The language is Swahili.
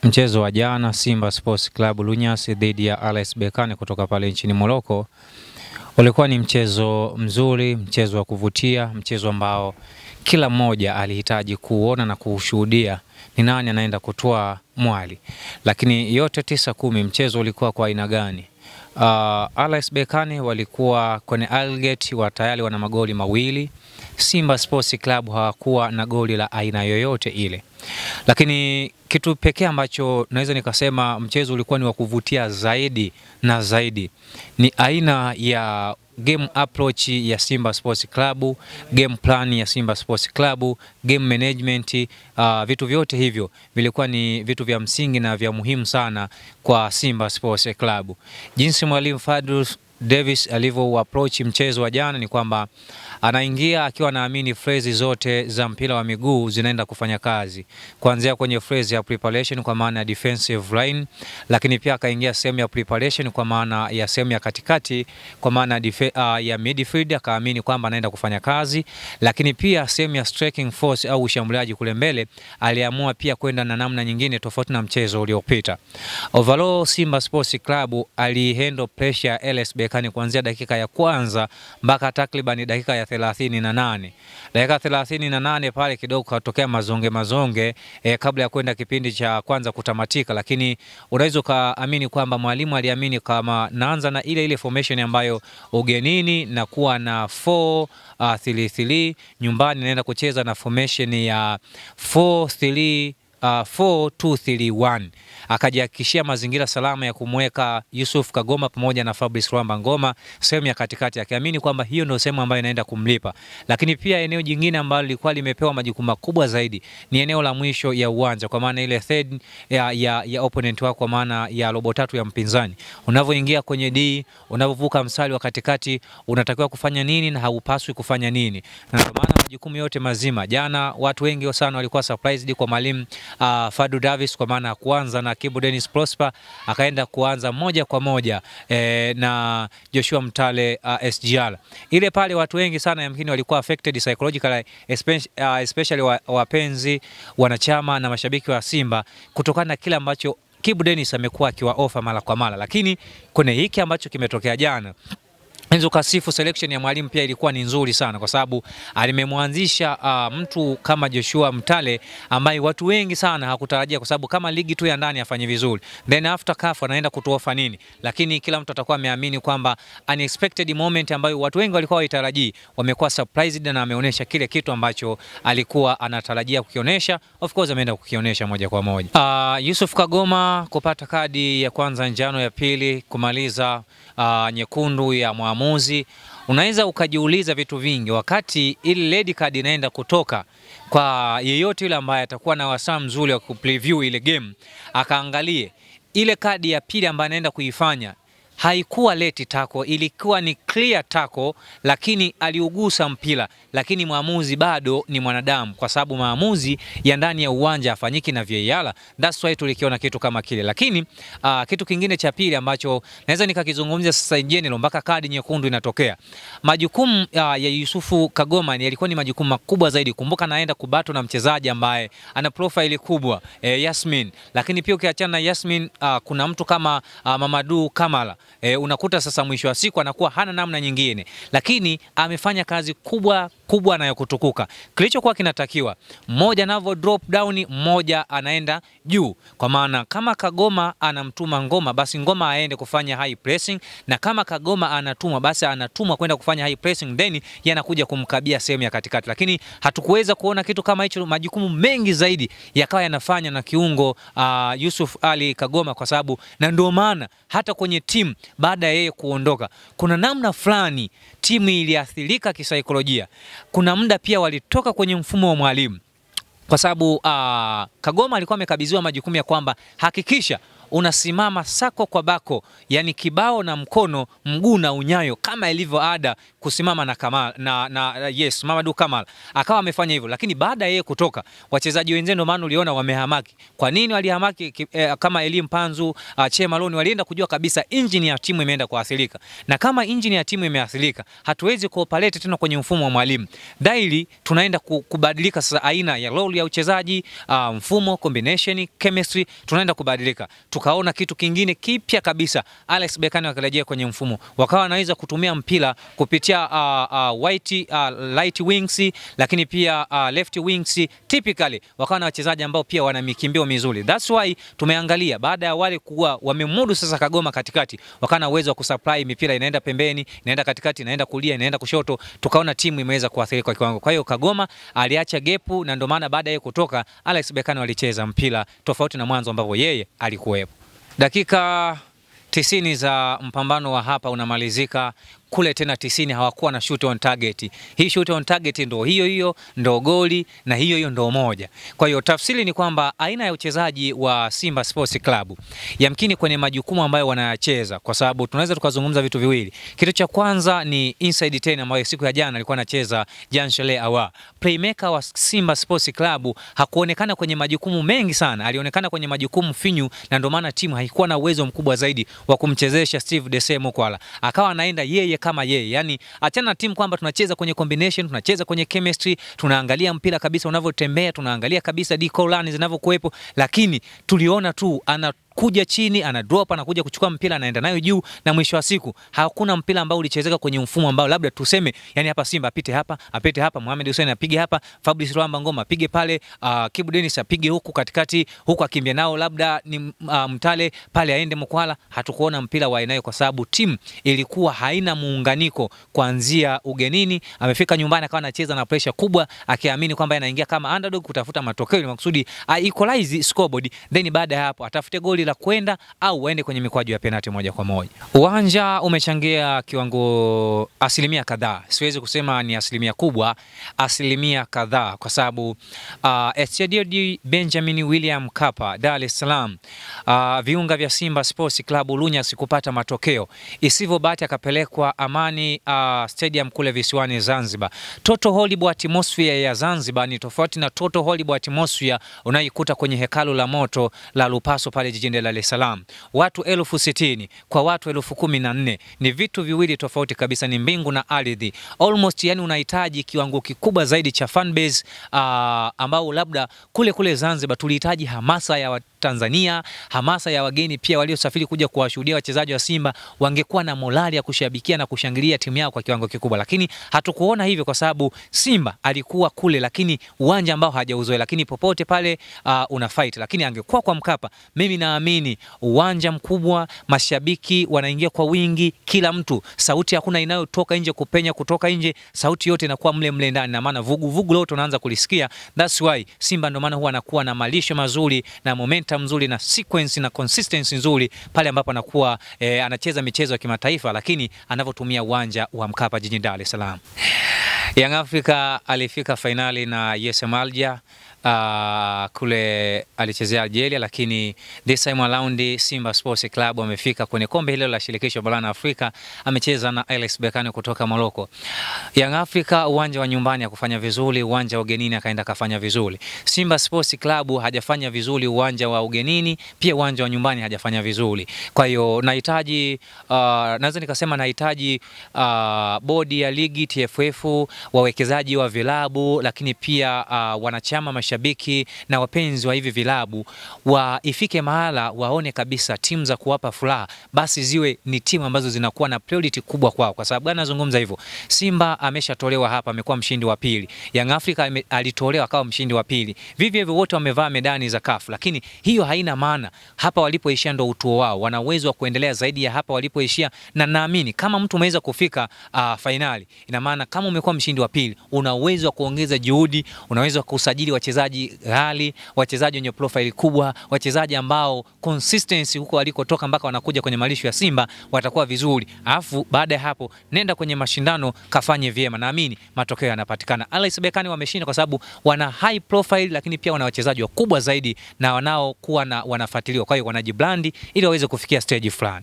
Mchezo wa jana Simba Sports Club Lunyasi dhidi ya RS Berkane kutoka pale nchini Morocco ulikuwa ni mchezo mzuri, mchezo wa kuvutia, mchezo ambao kila mmoja alihitaji kuona na kushuhudia ni nani anaenda kutoa mwali. Lakini yote 9-10 mchezo ulikuwa kwa aina gani? RS Berkane walikuwa kwenye aggregate tayari wana magoli mawili. Simba Sports Club hawakuwa na goli la aina yoyote ile. Lakini kitu pekee ambacho naweza nikasema mchezo ulikuwa ni wa kuvutia zaidi na zaidi ni aina ya game approach ya Simba Sports Club, game plan ya Simba Sports Club, game management, vitu vyote hivyo vilikuwa ni vitu vya msingi na vya muhimu sana kwa Simba Sports Club. Jinsi mwalimu Fadlu Davis alivyo approach mchezo wa jana ni kwamba anaingia akiwa naamini phrase zote za mpira wa miguu zinaenda kufanya kazi. Kuanzia kwenye phrase ya preparation kwa maana ya defensive line, lakini pia akaingia sehemu ya preparation kwa maana ya sehemu ya katikati kwa maana ya midfield, akaamini kwamba anaenda kufanya kazi, lakini pia sehemu ya striking force au ushambuliaji kule mbele aliamua pia kwenda na namna nyingine tofauti na mchezo uliopita. Overall Simba Sports Club alihandle pressure ya RS Berkane kuanzia dakika ya kwanza mpaka takriban dakika ya 38. Dakika 38 pale kidogo katokea mazonge kabla ya kwenda kipindi cha kwanza kutamatika, lakini unaweza kaamini kwamba mwalimu aliamini kama naanza na ile formation ambayo ugenini na kuwa na 4-3-3, nyumbani naenda kucheza na formation ya 4-2-3-1. Akajihakikishia mazingira salama ya kumweka Yusuf Kagoma pamoja na Fabrice Ruamba Ngoma sehemu ya katikati, akiamini kwamba hiyo ndio sehemu ambayo inaenda kumlipa. Lakini pia eneo jingine ambalo lilikuwa limepewa majukumu makubwa zaidi ni eneo la mwisho ya uwanja, kwa maana ile third ya opponent wako, kwa maana ya robo tatu ya mpinzani. Unavyoingia kwenye D, unavovuka msali wa katikati, unatakiwa kufanya nini na haupaswi kufanya nini. Na kwa maana majukumu yote mazima jana watu wengi sana walikuwa surprised kwa mwalimu Fadlu Davis, kwa maana kuanza na Kibu Dennis Prosper akaenda kuanza moja kwa moja na Joshua Mtale SGR. Ile pale watu wengi sana yamkini walikuwa affected psychologically, especially wapenzi, wanachama na mashabiki wa Simba, kutokana na kile ambacho Kibu Dennis amekuwa akiwa offer mara kwa mara. Lakini kuna hiki ambacho kimetokea jana, Enzo Kasifu selection ya mwalimu pia ilikuwa ni nzuri sana, kwa sababu alimemwanzisha mtu kama Joshua Mtale ambaye watu wengi sana hakutarajia, kwa sababu kama ligi tu ya ndani afanye vizuri, then after CAF anaenda kutuofa nini. Lakini kila mtu atakuwa ameamini kwamba unexpected moment ambayo watu wengi walikuwa waitarajii, wamekuwa surprised na ameonyesha kile kitu ambacho alikuwa anatarajia kukionyesha. Of course ameenda kukionyesha moja kwa moja. Yusuf Kagoma kupata kadi ya kwanza njano, ya pili kumaliza nyekundu ya mwamuzi. Unaweza ukajiuliza vitu vingi wakati ile red card inaenda kutoka kwa yeyote yule ambaye atakuwa na wasaa mzuri wa kupreview ile game, akaangalie ile kadi ya pili ambayo anaenda kuifanya. Haikuwa late tackle, ilikuwa ni clear tackle, lakini aliugusa mpira. Lakini maamuzi bado ni mwanadamu, kwa sababu maamuzi ya ndani ya uwanja afanyiki na VAR. That's why tulikiona kitu kama kile. Lakini kitu kingine cha pili ambacho naweza nikakizungumzia sasa general mpaka kadi nyekundu inatokea, majukumu ya Yusufu Kagoma yalikuwa ni majukumu makubwa zaidi. Kumbuka naenda kubato na mchezaji ambaye ana profile kubwa, Yasmin. Lakini pia ukiachana na Yasmin, kuna mtu kama Mamadou Kamara. Unakuta sasa mwisho wa siku anakuwa hana namna nyingine, lakini amefanya kazi kubwa na ya kutukuka. Kilichokuwa kinatakiwa, mmoja anavyo drop down, mmoja anaenda juu. Kwa maana kama Kagoma anamtuma Ngoma, basi Ngoma aende kufanya high pressing, na kama Kagoma anatumwa, basi anatumwa kwenda kufanya high pressing, then yanakuja kumkabia sehemu ya katikati. Lakini hatukuweza kuona kitu kama hicho. Majukumu mengi zaidi yakawa yanafanya na kiungo Yusuf Ali Kagoma, kwa sababu na ndio maana hata kwenye timu baada ya yeye kuondoka, kuna namna fulani timu iliathirika kisaikolojia. Kuna muda pia walitoka kwenye mfumo wa mwalimu, kwa sababu Kagoma alikuwa amekabidhiwa majukumu ya kwamba hakikisha unasimama sako kwa bako, yani kibao na mkono, mguu na unyayo, kama ilivyo ada kusimama na Kamal yes, Mamadou Kamal akawa amefanya hivyo. Lakini baada ya yeye kutoka, wachezaji wenzao ndio maana uliona wamehamaki. Kwa nini walihamaki? Kama Elie Panzu, Che Malone walienda kujua kabisa engine ya timu imeenda kuathirika, na kama engine ya timu imeathirika, hatuwezi kuoperate tena kwenye mfumo wa mwalimu. Daily tunaenda kubadilika sasa aina ya role ya uchezaji, mfumo, combination, chemistry tunaenda kubadilika. Tukaona kitu kingine kipya kabisa. Alex Bekane wakarejea kwenye mfumo, wakawa wanaweza kutumia mpira kupitia light wings, lakini pia left wings. Typically wakawa na wachezaji ambao pia wana mikimbio mizuri. That's why tumeangalia baada ya wale kuwa wamemudu sasa Kagoma katikati, wakawa na uwezo wa kusupply mipira, inaenda pembeni, inaenda katikati, inaenda kulia, inaenda kushoto. Tukaona timu imeweza kuathirika kwa kiwango. Kwa hiyo Kagoma aliacha gepu, na ndio maana baada ya kutoka Alex Bekane walicheza mpira tofauti na mwanzo ambapo yeye alikuwepo. Dakika 90 za mpambano wa hapa unamalizika. Kule tena 90 hawakuwa na shoot on target. Hii shoot on target ndo hiyo ndo goli, na hiyo ndo moja. Kwa hiyo tafsiri ni kwamba aina ya uchezaji wa Simba Sports Club yamkini kwenye majukumu ambayo wanayacheza, kwa sababu tunaweza tukazungumza vitu viwili. Kitu cha kwanza ni inside 10 ambayo siku ya jana alikuwa anacheza Jean Charles Ahoua. Playmaker wa Simba Sports Club hakuonekana kwenye majukumu mengi sana, alionekana kwenye majukumu finyu, na ndio maana timu haikuwa na uwezo mkubwa zaidi wa kumchezesha Steve Dese Mukwala. Akawa anaenda yeye kama yeye. Yani achana na timu kwamba tunacheza kwenye combination, tunacheza kwenye chemistry, tunaangalia mpira kabisa unavyotembea, tunaangalia kabisa deco lines zinavyokuepo, lakini tuliona tu kuja chini, ana drop, anakuja kuchukua mpira, anaenda nayo juu, na mwisho wa siku hakuna mpira ambao ulichezeka kwenye mfumo ambao labda tuseme yani hapa Simba apite hapa, Mohamed Hussein apige hapa, Fabrice Luamba Ngoma apige pale, Kibu Dennis apige huku katikati, huku akimbia nao labda ni Mtale pale aende Mkwala. Hatukuona mpira wa aina, kwa sababu timu ilikuwa haina muunganiko kuanzia ugenini. Amefika nyumbani akawa anacheza na pressure kubwa, akiamini kwamba anaingia kama underdog kutafuta matokeo ili makusudi equalize scoreboard, then baada ya hapo atafute goli la kwenda au waende kwenye mikwaju ya penalti moja kwa moja. Uwanja umechangia kiwango asilimia kadhaa. Siwezi kusema ni asilimia kubwa, asilimia kadhaa, kwa sababu Stadium Benjamin William Mkapa, Dar es Salaam, viunga vya Simba Sports Club Lunya sikupata matokeo. Isivyo bahati akapelekwa Amani Stadium kule visiwani Zanzibar. Total horrible atmosphere ya Zanzibar ni tofauti na total horrible atmosphere unayokuta kwenye hekalu la moto la Lupaso pale jijini Dar es Salaam. Watu 60,000 kwa watu 14,000 ni vitu viwili tofauti kabisa, ni mbingu na ardhi. Almost yani unahitaji kiwango kikubwa zaidi cha fan base, ambao labda kule Zanzibar tulihitaji hamasa ya Tanzania, hamasa ya wageni pia waliosafiri kuja kuwashuhudia wachezaji wa Simba, wangekuwa na morali ya kushabikia na kushangilia timu yao kwa kiwango kikubwa. Lakini hatukuona hivyo kwa sababu Simba alikuwa kule, lakini uwanja ambao hajauzoea, lakini popote pale una fight. Lakini angekuwa kwa Mkapa, mimi naamini uwanja mkubwa, mashabiki wanaingia kwa wingi, kila mtu, sauti hakuna inayotoka nje kupenya kutoka nje, sauti yote inakuwa mle ndani, na maana vugu leo tunaanza kulisikia. That's why Simba ndio maana huwa anakuwa na malisho mazuri na momentum mzuri na sequence na consistency nzuri pale ambapo anakuwa anacheza michezo ya kimataifa, lakini anavyotumia uwanja wa Mkapa jijini Dar es Salaam. Young Africa alifika finali na USM Alger. Kule alichezea Algeria, lakini this time around Simba Sports Club wamefika kwenye kombe hilo la shirikisho barani Afrika. Amecheza na Alex Bekane kutoka Morocco. Young Africa uwanja wa nyumbani akufanya vizuri, uwanja wa ugenini akaenda kafanya vizuri. Simba Sports Club hajafanya vizuri uwanja wa ugenini, pia uwanja wa nyumbani hajafanya vizuri. Kwa hiyo nahitaji naweza nikasema nahitaji bodi ya ligi, TFF, wawekezaji wa vilabu, lakini pia wanachama, mashabiki na wapenzi wa hivi vilabu ifike mahala waone kabisa timu za kuwapa furaha basi ziwe ni timu ambazo zinakuwa na priority kubwa kwao. Kwa sababu gani nazungumza hivyo? Simba ameshatolewa hapa, amekuwa mshindi wa pili. Young Africa alitolewa akawa mshindi wa pili. Vivyo hivyo wote wamevaa medani za CAF, lakini hiyo haina maana. Hapa walipoishia ndo utuo wao. Wana uwezo wa kuendelea zaidi ya hapa walipoishia, na naamini kama mtu umeweza kufika finali, ina maana kama umekuwa mshindi wa pili, una uwezo wa kuongeza juhudi, unaweza kusajili wachezaji wachezaji ghali, wachezaji wenye profile kubwa, wachezaji ambao consistency huko walikotoka mpaka wanakuja kwenye malisho ya Simba watakuwa vizuri. Alafu baada ya hapo nenda kwenye mashindano kafanye vyema. Naamini matokeo yanapatikana. RS Berkane wameshinda kwa sababu wana high profile, lakini pia wana wachezaji wakubwa zaidi na wanaokuwa na wanafuatiliwa. Kwa hiyo wanajibrandi ili waweze kufikia stage fulani.